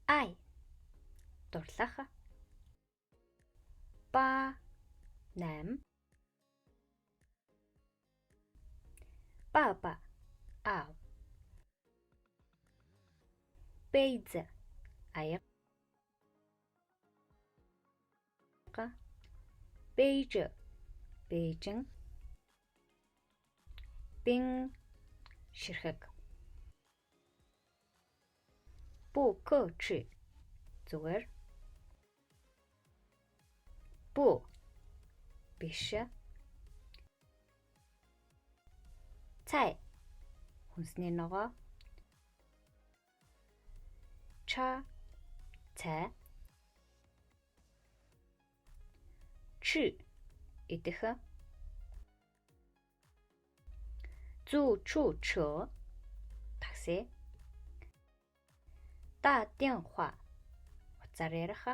Ай, дурлааха. Ба, 8. Баба, аав. Бейз, аяга. Бейж, Бээжин. Бин, ширхэг. Бу зүгээр. Бу, биш. Цай, хүнсний ногоо. Цай. идэх. такси. утсаар ярих.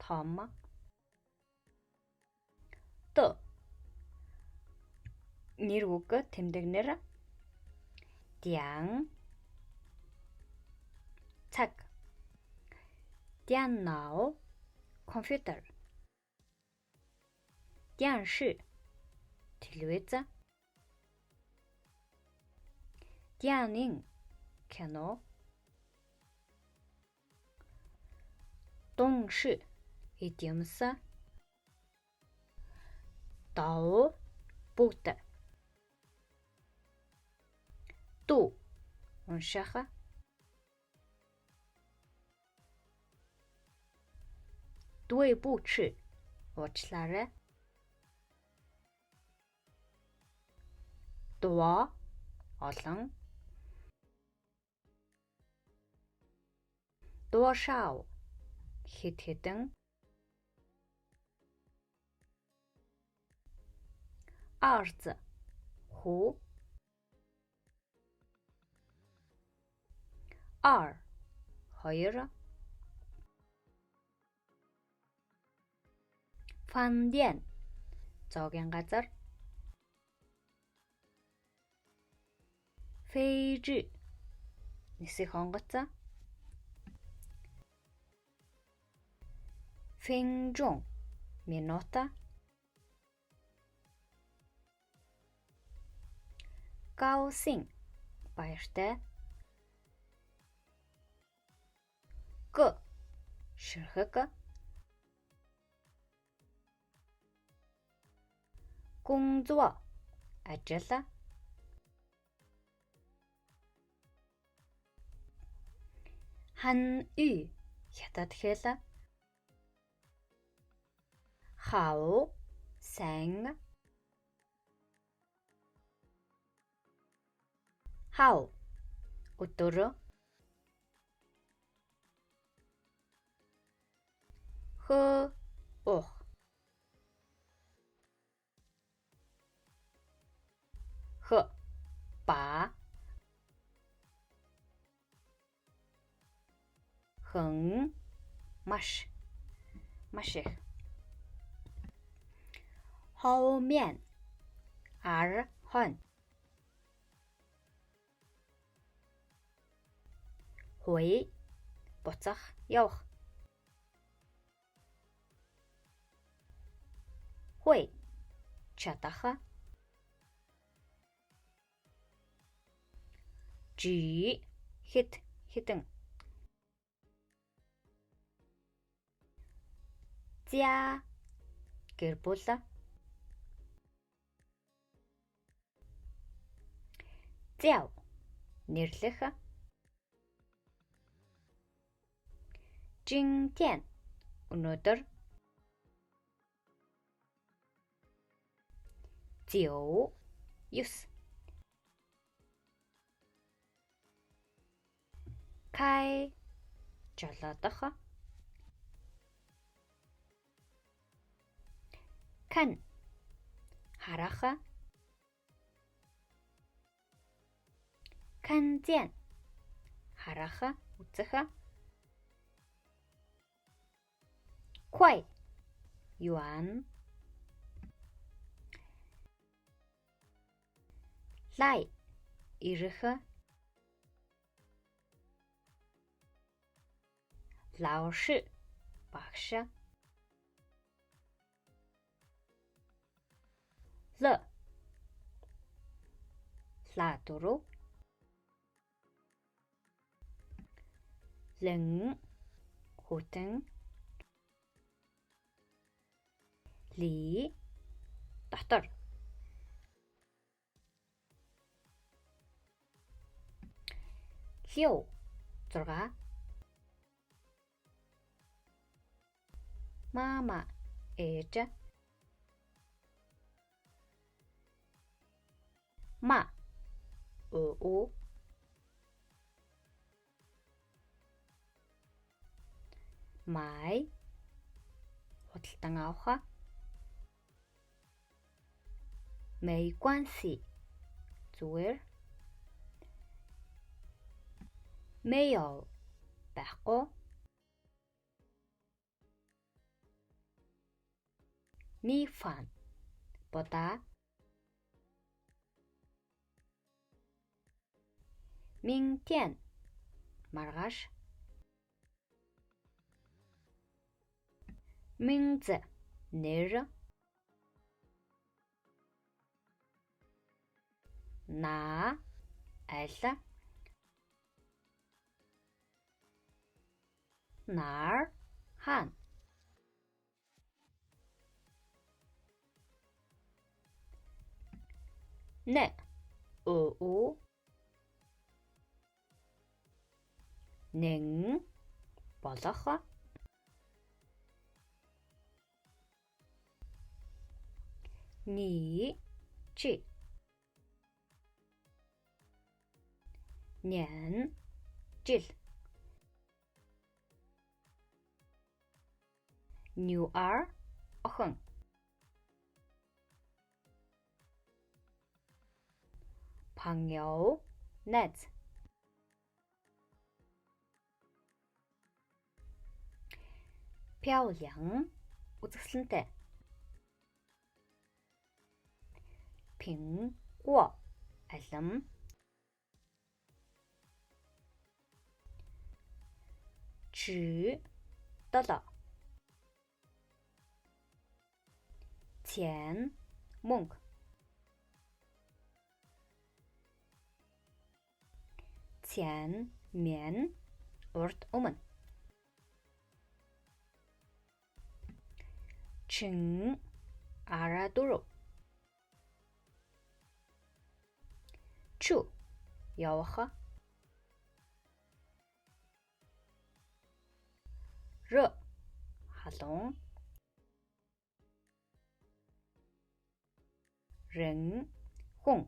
том. нэр үг тэмдэгнэр. Диан, цаг. Дианнао, компьютер. Дианши, телевиз. Дианин, кино. Донши, идиомс. Дао, бүгд. Ду, унших. Дуэ бучи, уучлаарай. Дуа, олон. Дуашао, хэд хэдэн. Арз, хүү. Ар, хоёр. Фандиан, зоогийн газар. Фэйжи, нисэх онгоц. Фэнжон, минута. Гаосин, баяртай. ширхэг. Гүнзуа, ажил. Хан-үй, хятад хэл. Хау, сайн. Хау, өдөр. Хө, ух. Хө, ба. Хэн, маш их. Хоумен, хон. Хуй, буцах, явах. Хуй, чадах. Жи, хитэн. Зя, гэр бүл. Зяв, нэрлэх. Жинтян, өнөөдөр. Зиу, 9. Кай, жолоодох. Кан, харах. Канзян, харах, үзэх. Квай, юан. Лай, ирэх. 老師 багш Л ладуру Лэн хүтэн Ли дотор Лиу 6 Маама ээж Ма уу Май худалдан авах 没關係 зүгээр 沒有 байхгүй ми фан будаа минтен маргааш минз нэр на аль нар хаана нэ уу нэн болох ни чи нэн жил ньюар охин朋友 найз漂亮 үзэсгэлэнтэй 苹果 алим 值得了 钱 мөнгө 前面 урд өмнө чин арадуру чу явах р халуун рэн хүн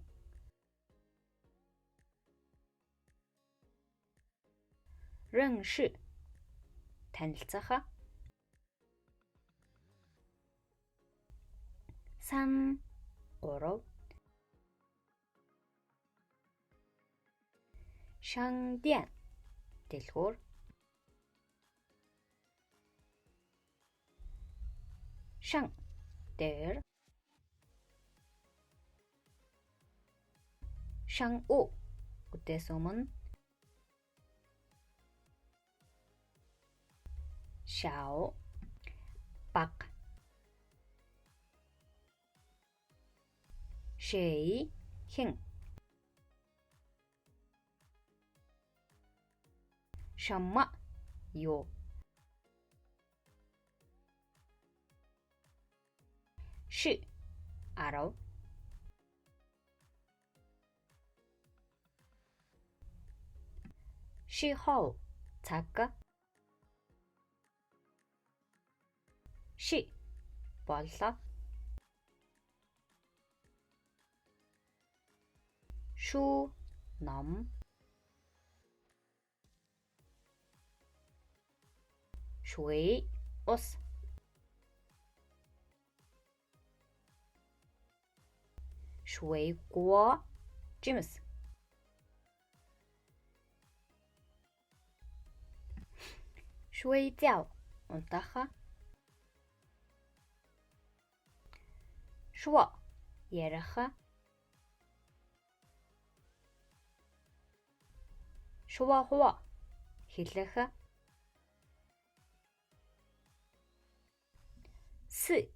认识 танилцах 3 3 商店 дэлгүүр шан дээр шан уу үдээс өмнө шао баг шэй хэн шамма юу ши 10 шихоо цаг ши боллоо шу ном шуй ус шуй гуо жимс шуй зяо унтах шуо ярих шуо хуо хэлэх 4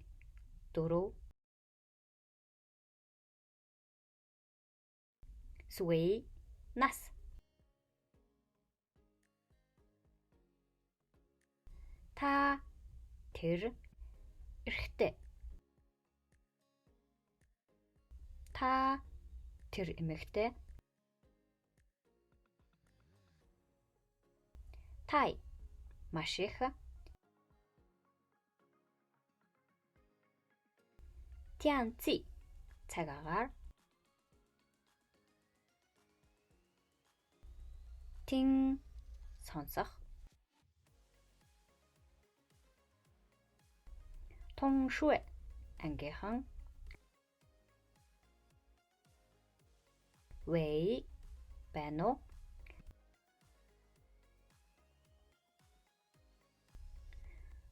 4 suy nas та тэр эрэгтэй та тэр эмэгтэй тай маш их тянци цаг агаар тин сонсох 통슈에 ангийнхан 왜 байна уу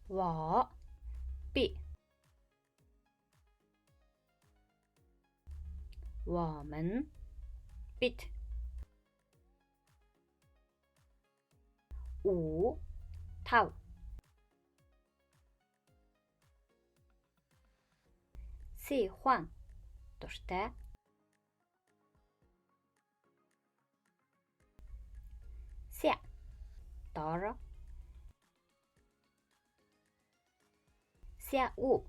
와 би 我们 bit 5 5 喜欢 дуртай ся доор ся у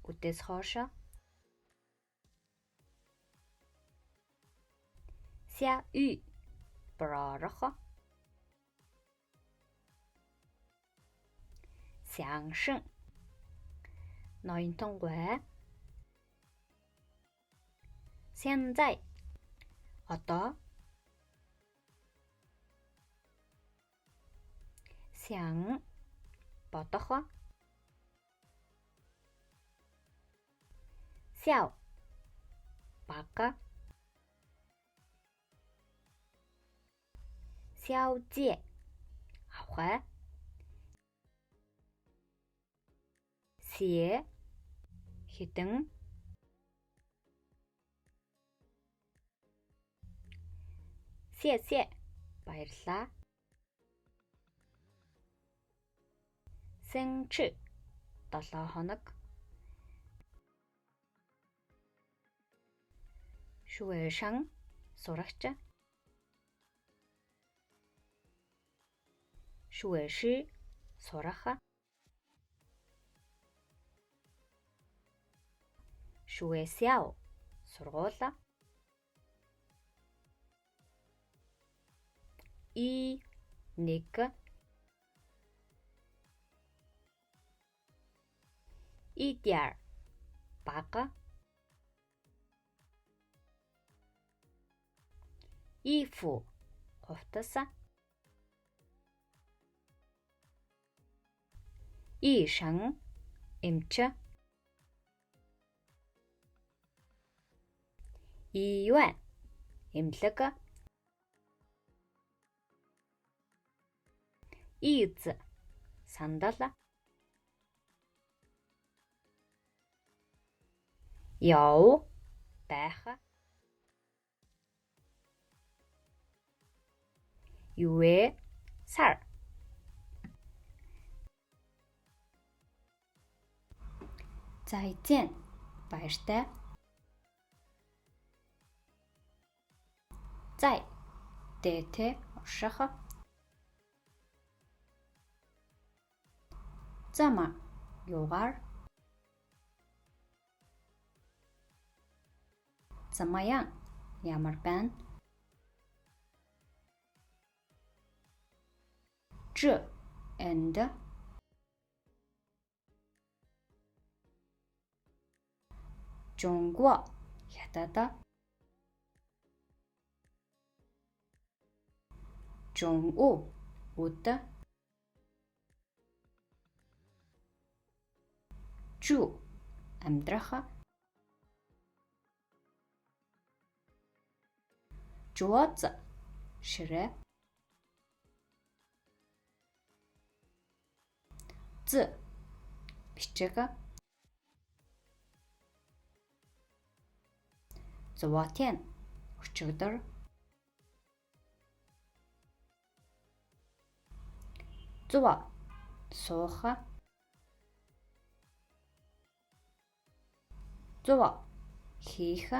үдээс хойш ся үй бороорох сяншин ноён 통과现在одоо想бодох笑бага消戒авах сие хитэн сие баярлаа сэнчи 7 хоног шуэшан сурагч шуэши сурах шуэсяо сургууль и нэг идяр бага ифу хувцас ишан эмч июан эмнэлэг из сандал яв байх юэ сар зайцэн баяртай зай дээтэ орших зама югаар замаян ямар байна ж энд 중국 хятад 중우 үд жу амьдрах жуоц ширээ з бичиг зуутэн өчигдөр зуа суух зува, хийх,